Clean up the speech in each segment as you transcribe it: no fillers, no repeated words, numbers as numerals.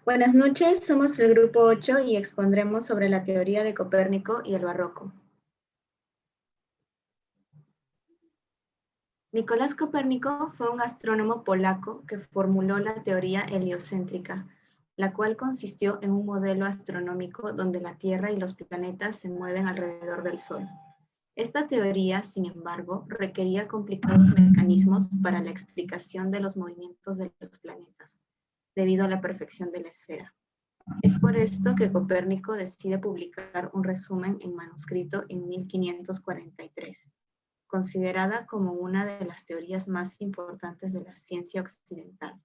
Buenas noches, somos el grupo 8 y expondremos sobre la teoría de Copérnico y el barroco. Nicolás Copérnico fue un astrónomo polaco que formuló la teoría heliocéntrica, la cual consistió en un modelo astronómico donde la Tierra y los planetas se mueven alrededor del Sol. Esta teoría, sin embargo, requería complicados mecanismos para la explicación de los movimientos de los planetas, debido a la perfección de la esfera. Es por esto que Copérnico decide publicar un resumen en manuscrito en 1543, considerada como una de las teorías más importantes de la ciencia occidental,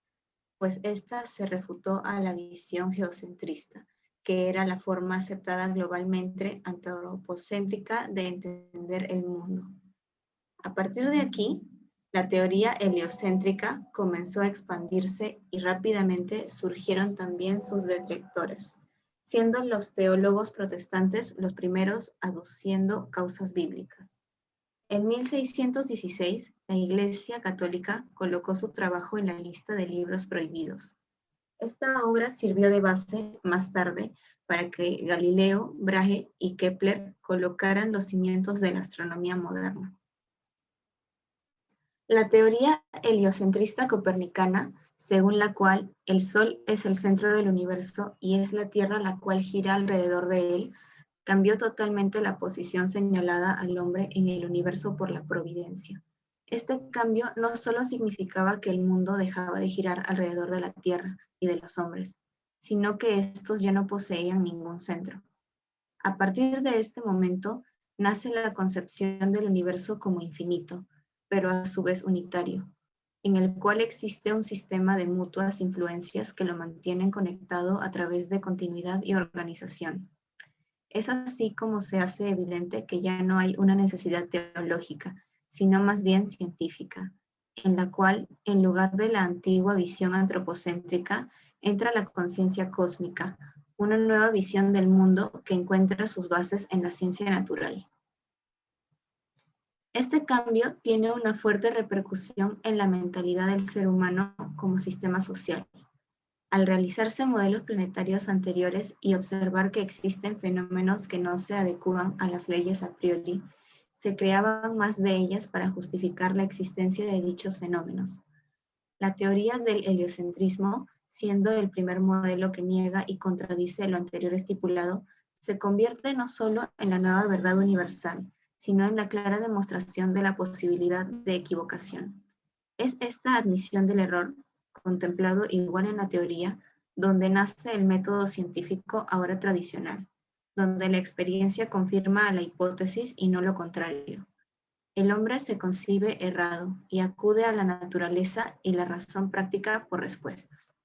pues esta se refutó a la visión geocentrista, que era la forma aceptada globalmente antropocéntrica de entender el mundo. A partir de aquí, la teoría heliocéntrica comenzó a expandirse y rápidamente surgieron también sus detractores, siendo los teólogos protestantes los primeros aduciendo causas bíblicas. En 1616, la Iglesia Católica colocó su trabajo en la lista de libros prohibidos. Esta obra sirvió de base, más tarde, para que Galileo, Brahe y Kepler colocaran los cimientos de la astronomía moderna. La teoría heliocentrista copernicana, según la cual el Sol es el centro del universo y es la Tierra la cual gira alrededor de él, cambió totalmente la posición señalada al hombre en el universo por la providencia. Este cambio no solo significaba que el mundo dejaba de girar alrededor de la Tierra y de los hombres, sino que estos ya no poseían ningún centro. A partir de este momento, nace la concepción del universo como infinito, pero a su vez unitario, en el cual existe un sistema de mutuas influencias que lo mantienen conectado a través de continuidad y organización. Es así como se hace evidente que ya no hay una necesidad teológica, sino más bien científica, en la cual, en lugar de la antigua visión antropocéntrica, entra la conciencia cósmica, una nueva visión del mundo que encuentra sus bases en la ciencia natural. Este cambio tiene una fuerte repercusión en la mentalidad del ser humano como sistema social. Al realizarse modelos planetarios anteriores y observar que existen fenómenos que no se adecúan a las leyes a priori, se creaban más de ellas para justificar la existencia de dichos fenómenos. La teoría del heliocentrismo, siendo el primer modelo que niega y contradice lo anterior estipulado, se convierte no solo en la nueva verdad universal, sino en la clara demostración de la posibilidad de equivocación. Es esta admisión del error, contemplado igual en la teoría, donde nace el método científico ahora tradicional, donde la experiencia confirma a la hipótesis y no lo contrario. El hombre se concibe errado y acude a la naturaleza y la razón práctica por respuestas.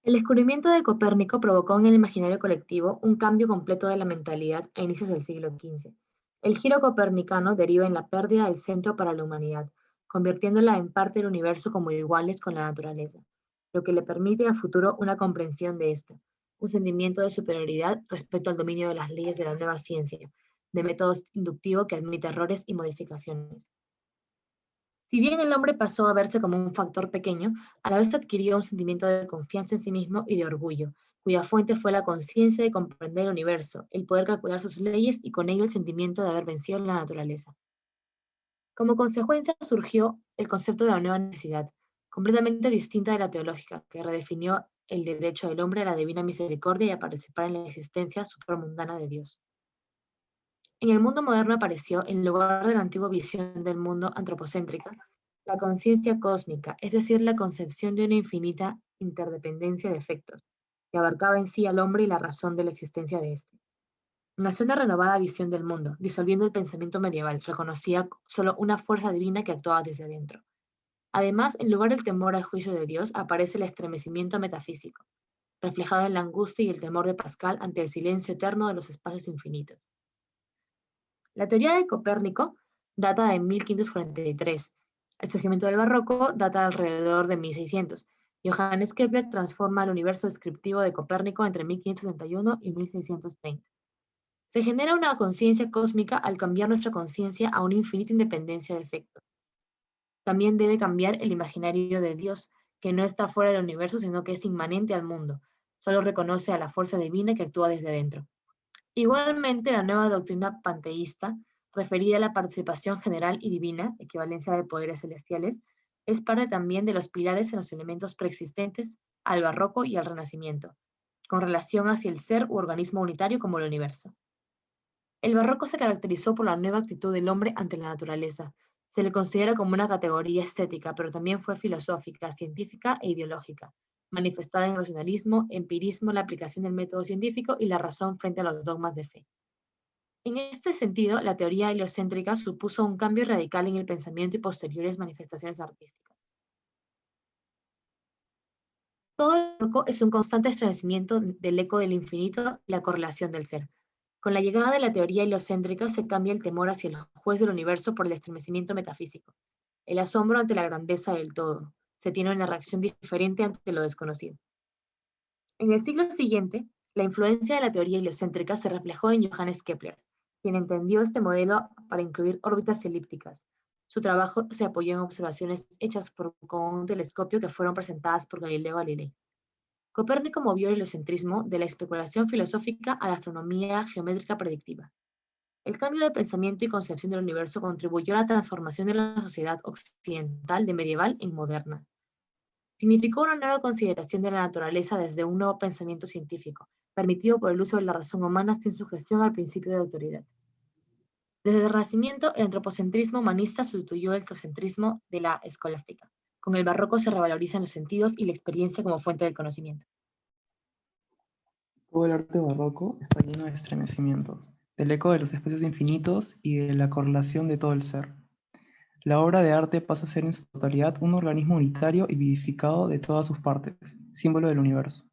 El descubrimiento de Copérnico provocó en el imaginario colectivo un cambio completo de la mentalidad a inicios del siglo XV. El giro copernicano deriva en la pérdida del centro para la humanidad, convirtiéndola en parte del universo como iguales con la naturaleza, lo que le permite a futuro una comprensión de esta, un sentimiento de superioridad respecto al dominio de las leyes de la nueva ciencia, de métodos inductivos que admite errores y modificaciones. Si bien el hombre pasó a verse como un factor pequeño, a la vez adquirió un sentimiento de confianza en sí mismo y de orgullo, cuya fuente fue la conciencia de comprender el universo, el poder calcular sus leyes y con ello el sentimiento de haber vencido la naturaleza. Como consecuencia surgió el concepto de la nueva necesidad, completamente distinta de la teológica, que redefinió el derecho del hombre a la divina misericordia y a participar en la existencia supramundana de Dios. En el mundo moderno apareció, en lugar de la antigua visión del mundo antropocéntrica, la conciencia cósmica, es decir, la concepción de una infinita interdependencia de efectos, que abarcaba en sí al hombre y la razón de la existencia de éste. Nació una renovada visión del mundo, disolviendo el pensamiento medieval, reconocía solo una fuerza divina que actuaba desde adentro. Además, en lugar del temor al juicio de Dios, aparece el estremecimiento metafísico, reflejado en la angustia y el temor de Pascal ante el silencio eterno de los espacios infinitos. La teoría de Copérnico data de 1543. El surgimiento del barroco data de alrededor de 1600. Johannes Kepler transforma el universo descriptivo de Copérnico entre 1561 y 1630. Se genera una conciencia cósmica al cambiar nuestra conciencia a una infinita independencia de efectos. También debe cambiar el imaginario de Dios, que no está fuera del universo, sino que es inmanente al mundo. Solo reconoce a la fuerza divina que actúa desde dentro. Igualmente, la nueva doctrina panteísta, referida a la participación general y divina, equivalencia de poderes celestiales, es parte también de los pilares en los elementos preexistentes al barroco y al renacimiento, con relación hacia el ser u organismo unitario como el universo. El barroco se caracterizó por la nueva actitud del hombre ante la naturaleza. Se le considera como una categoría estética, pero también fue filosófica, científica e ideológica, manifestada en el racionalismo, empirismo, la aplicación del método científico y la razón frente a los dogmas de fe. En este sentido, la teoría heliocéntrica supuso un cambio radical en el pensamiento y posteriores manifestaciones artísticas. Todo el barroco es un constante estremecimiento del eco del infinito y la correlación del ser. Con la llegada de la teoría heliocéntrica se cambia el temor hacia el juez del universo por el estremecimiento metafísico, el asombro ante la grandeza del todo. Se tiene una reacción diferente ante lo desconocido. En el siglo siguiente, la influencia de la teoría heliocéntrica se reflejó en Johannes Kepler, quien entendió este modelo para incluir órbitas elípticas. Su trabajo se apoyó en observaciones hechas con un telescopio que fueron presentadas por Galileo Galilei. Copérnico movió el heliocentrismo de la especulación filosófica a la astronomía geométrica predictiva. El cambio de pensamiento y concepción del universo contribuyó a la transformación de la sociedad occidental de medieval en moderna. Significó una nueva consideración de la naturaleza desde un nuevo pensamiento científico, permitido por el uso de la razón humana sin sujeción al principio de autoridad. Desde el Renacimiento, el antropocentrismo humanista sustituyó el teocentrismo de la escolástica. Con el barroco se revalorizan los sentidos y la experiencia como fuente del conocimiento. Todo el arte barroco está lleno de estremecimientos, del eco de los espacios infinitos y de la correlación de todo el ser. La obra de arte pasa a ser en su totalidad un organismo unitario y vivificado de todas sus partes, símbolo del universo.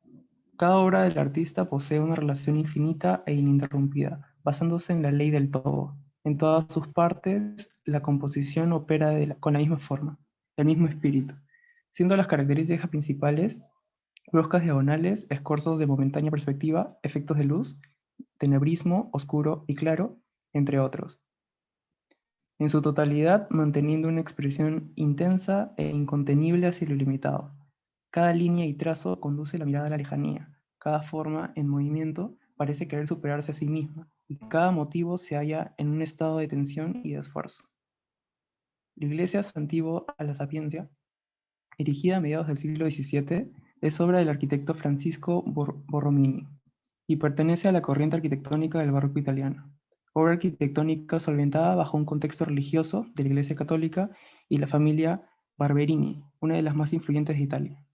Cada obra del artista posee una relación infinita e ininterrumpida, basándose en la ley del todo. En todas sus partes, la composición opera con la misma forma, el mismo espíritu, siendo las características principales bruscas diagonales, escorzos de momentánea perspectiva, efectos de luz, tenebrismo, oscuro y claro, entre otros. En su totalidad, manteniendo una expresión intensa e incontenible hacia lo ilimitado. Cada línea y trazo conduce la mirada a la lejanía. Cada forma, en movimiento, parece querer superarse a sí misma, y cada motivo se halla en un estado de tensión y de esfuerzo. La iglesia Santivo a la Sapiencia, erigida a mediados del siglo XVII, es obra del arquitecto Francisco Borromini y pertenece a la corriente arquitectónica del barroco italiano. Obra arquitectónica solventada bajo un contexto religioso de la Iglesia Católica y la familia Barberini, una de las más influyentes de Italia.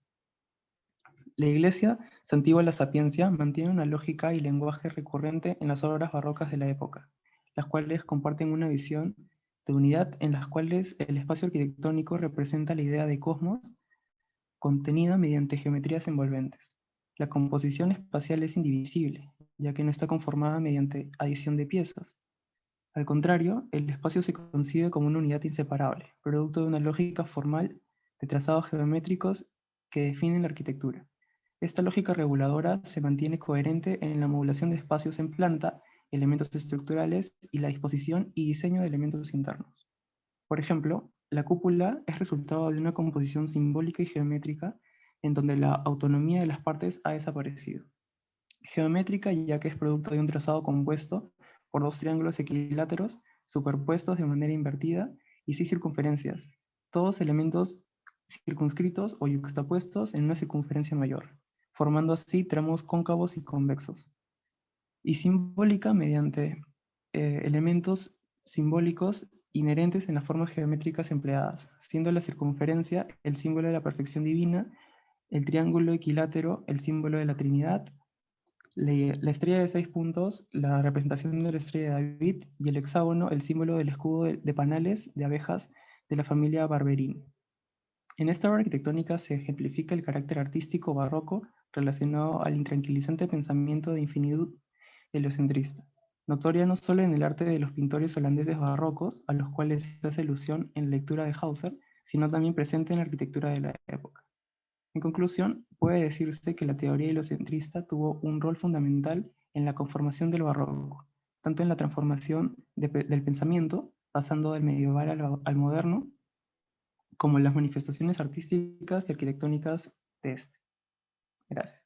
La iglesia Santivo la Sapiencia mantiene una lógica y lenguaje recurrente en las obras barrocas de la época, las cuales comparten una visión de unidad en las cuales el espacio arquitectónico representa la idea de cosmos contenida mediante geometrías envolventes. La composición espacial es indivisible, ya que no está conformada mediante adición de piezas. Al contrario, el espacio se concibe como una unidad inseparable, producto de una lógica formal de trazados geométricos que definen la arquitectura. Esta lógica reguladora se mantiene coherente en la modulación de espacios en planta, elementos estructurales y la disposición y diseño de elementos internos. Por ejemplo, la cúpula es resultado de una composición simbólica y geométrica en donde la autonomía de las partes ha desaparecido. Geométrica ya que es producto de un trazado compuesto por dos triángulos equiláteros superpuestos de manera invertida y 6 circunferencias, todos elementos circunscritos o yuxtapuestos en una circunferencia mayor, formando así tramos cóncavos y convexos. Y simbólica mediante elementos simbólicos inherentes en las formas geométricas empleadas, siendo la circunferencia el símbolo de la perfección divina, el triángulo equilátero el símbolo de la Trinidad, la estrella de 6 puntos, la representación de la estrella de David, y el hexágono, el símbolo del escudo de panales de abejas de la familia Barberini. En esta obra arquitectónica se ejemplifica el carácter artístico barroco relacionado al intranquilizante pensamiento de infinitud heliocentrista, notoria no solo en el arte de los pintores holandeses barrocos, a los cuales se hace alusión en la lectura de Hauser, sino también presente en la arquitectura de la época. En conclusión, puede decirse que la teoría heliocentrista tuvo un rol fundamental en la conformación del barroco, tanto en la transformación del pensamiento, pasando del medieval al moderno, como en las manifestaciones artísticas y arquitectónicas de este. Gracias.